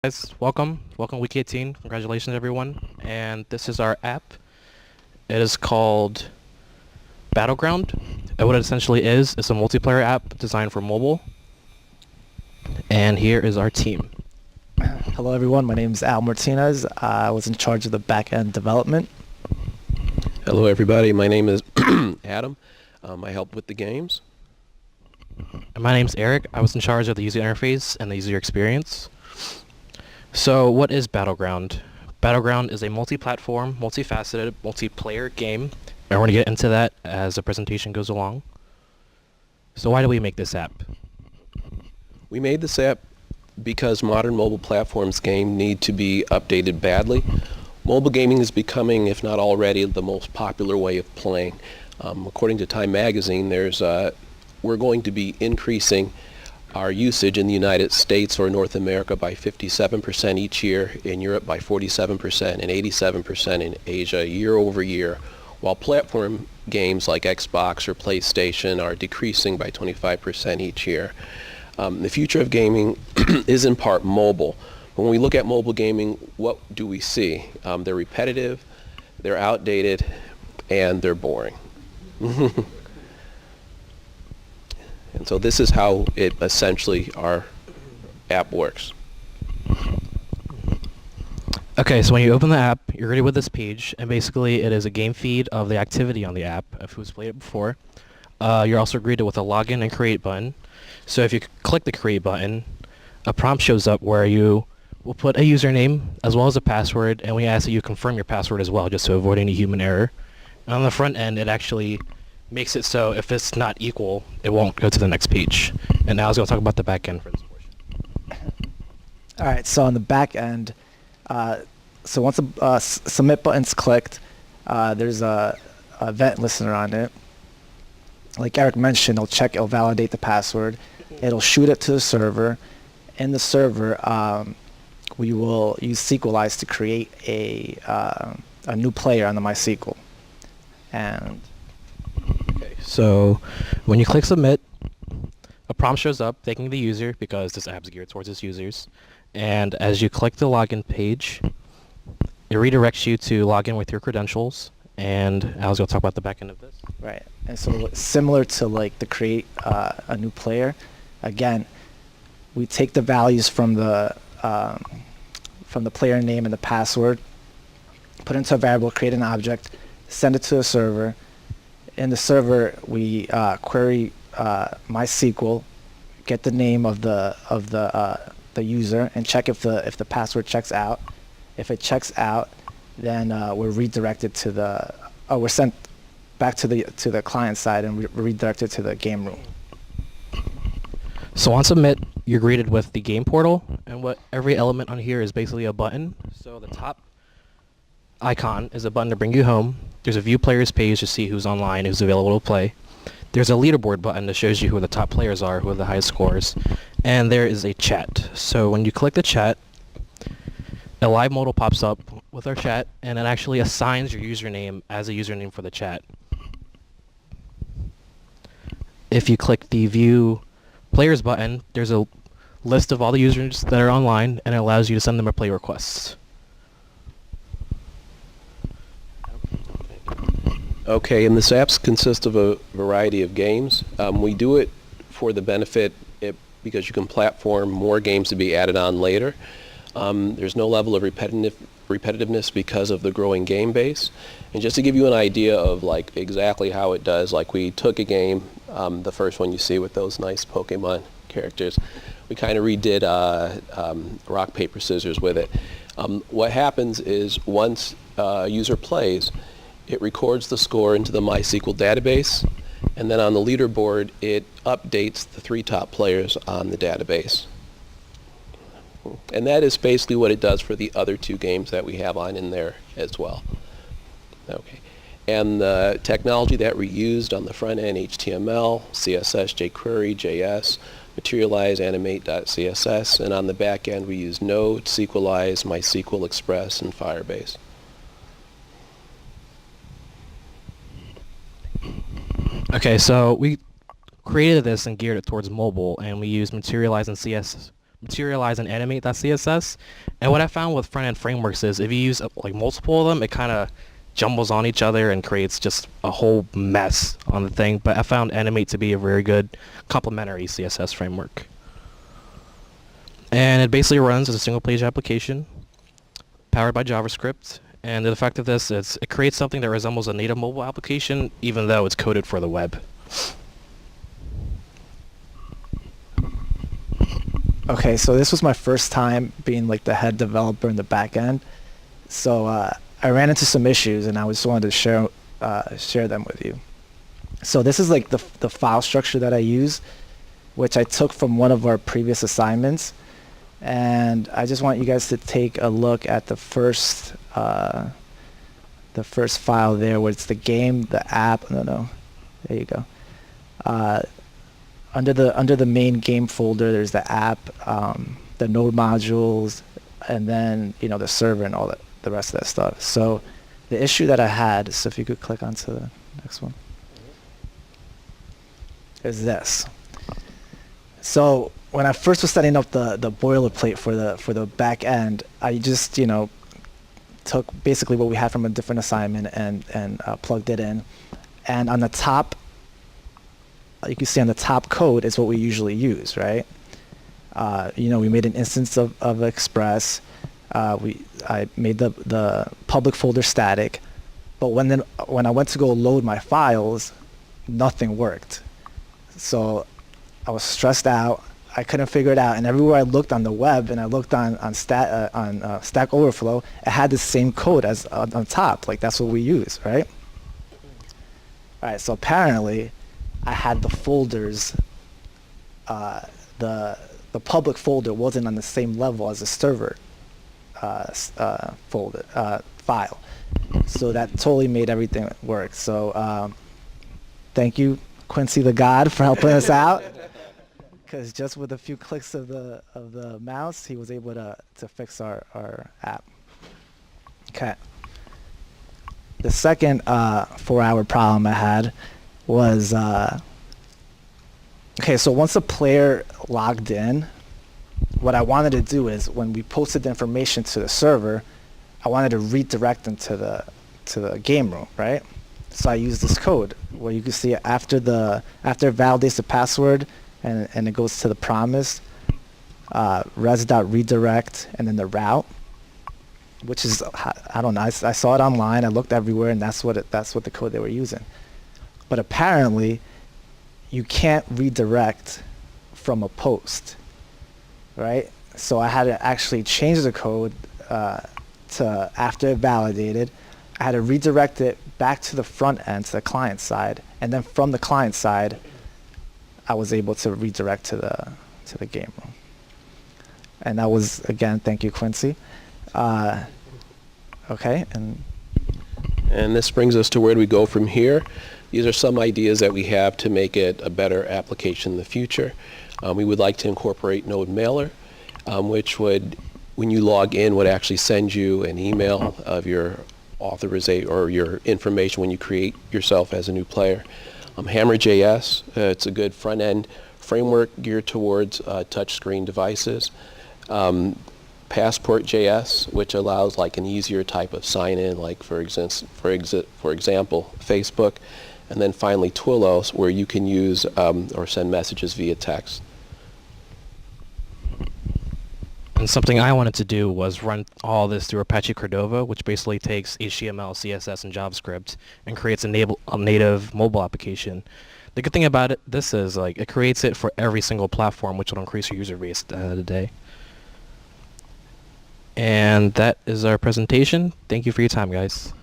Guys, welcome week 18. Congratulations everyone. And this is our app. It is called BattleGround. And what it essentially is a multiplayer app designed for mobile. And here is our team. Hello everyone, my name is Al Martinez. I was in charge of the back-end development. Hello everybody, my name is Adam. I help with the games. And my name's Eric. I was in charge of the user interface and the user experience. So what is BattleGround? BattleGround is a multi-platform, multifaceted, multiplayer game. And we're going to get into that as the presentation goes along. So why do we make this app? We made this app because modern mobile platforms game need to be updated badly. Mobile gaming is becoming, if not already, the most popular way of playing. According to Time Magazine, we're going to be increasing our usage in the United States or North America by 57% each year, in Europe by 47%, and 87% in Asia year over year, while platform games like Xbox or PlayStation are decreasing by 25% each year. The future of gaming is in part mobile. When we look at mobile gaming, what do we see? They're repetitive, they're outdated, and they're boring. And so this is how it essentially our app works. Okay, so when you open the app, you're greeted with this page, and basically it is a game feed of the activity on the app of who's played it before. You're also greeted with a login and create button. So if you click the create button, a prompt shows up where you will put a username as well as a password, and we ask that you confirm your password as well, just to avoid any human error. And on the front end, it actually makes it so if it's not equal, it won't go to the next page. And now I was going to talk about the back end for this portion. All right, so on the back end, so once the submit button's clicked, there's a event listener on it. Like Eric mentioned, it'll validate the password. It'll shoot it to the server. In the server, we will use SQLize to create a new player on the MySQL. And so when you click submit, a prompt shows up thanking the user because this app's geared towards its users. And as you click the login page, it redirects you to log in with your credentials. And I was going to talk about the back end of this. right, and so similar to like the create a new player, again, we take the values from the player name and the password, put it into a variable, create an object, send it to a server. In the server, we query MySQL, get the name of the user, and check if the password checks out. If it checks out, then we're redirected to we're sent back to the client side, and we're redirected to the game room. So on submit, you're greeted with the game portal, and what every element on here is basically a button. So the top icon is a button to bring you home. There's a view players page to see who's online, who's available to play. There's a leaderboard button that shows you who the top players are, who are the highest scores. And there is a chat. So when you click the chat, a live modal pops up with our chat, and it actually assigns your username as a username for the chat. If you click the view players button, there's a list of all the users that are online, and it allows you to send them a play request. Okay, and this app consists of a variety of games. We do it for the benefit because you can platform more games to be added on later. There's no level of repetitiveness because of the growing game base. And just to give you an idea of like exactly how it does, like we took a game, the first one you see with those nice Pokemon characters, we kind of redid rock, paper, scissors with it. What happens is once a user plays, it records the score into the MySQL database, and then on the leaderboard, it updates the 3 top players on the database. And that is basically what it does for the other 2 games that we have on in there as well. Okay. And the technology that we used on the front end, HTML, CSS, jQuery, JS, Materialize, Animate.css, and on the back end, we use Node, SQLize, MySQL Express, and Firebase. Okay, so we created this and geared it towards mobile, and we used Materialize and materialize and animate that CSS. And what I found with front-end frameworks is if you use like multiple of them, it kind of jumbles on each other and creates just a whole mess on the thing. But I found Animate to be a very good complementary CSS framework. And it basically runs as a single-page application powered by JavaScript. And the effect of this is it creates something that resembles a native mobile application, even though it's coded for the web. Okay, so this was my first time being like the head developer in the back end. So I ran into some issues, and I just wanted to share them with you. So this is like the file structure that I use, which I took from one of our previous assignments. And I just want you guys to take a look at the first file there, where it's the game, the app. No, there you go. Under the main game folder, there's the app, the node modules, and then the server and all the rest of that stuff. So the issue that I had, so if you could click onto the next one, is this. So when I first was setting up the boilerplate for the back end, I just took basically what we had from a different assignment and plugged it in, and on the top, you can see on the top code is what we usually use, right? We made an instance of Express. I made the public folder static, but when I went to go load my files, nothing worked. So I was stressed out. I couldn't figure it out, and everywhere I looked on the web and I looked on Stack Overflow, it had the same code as on top. Like that's what we use, right? All right. So apparently, I had the folders. The public folder wasn't on the same level as the server file, so that totally made everything work. So thank you, Quincy the God, for helping us out. Because just with a few clicks of the mouse, he was able to fix our app. Okay. The second 4-hour problem I had was okay. So once a player logged in, what I wanted to do is when we posted the information to the server, I wanted to redirect them to the game room, right? So I used this code where you can see after it validates the password and it goes to the promise, res.redirect, and then the route, which is, I don't know, I saw it online, I looked everywhere, and that's what the code they were using. But apparently, you can't redirect from a post, right? So I had to actually change the code to after it validated. I had to redirect it back to the front end, to the client side, and then from the client side, I was able to redirect to the game room. And that was, again, thank you, Quincy. Okay, and this brings us to where do we go from here. These are some ideas that we have to make it a better application in the future. We would like to incorporate Node Mailer, which would, when you log in, would actually send you an email of your authorization or your information when you create yourself as a new player. Hammer.js, it's a good front-end framework geared towards touchscreen devices. Passport.js, which allows like an easier type of sign-in, like for example, Facebook. And then finally Twilio, where you can use or send messages via text. And something I wanted to do was run all this through Apache Cordova, which basically takes HTML, CSS, and JavaScript and creates a native mobile application. The good thing about this is like it creates it for every single platform, which will increase your user base at the end of the day. And that is our presentation. Thank you for your time, guys.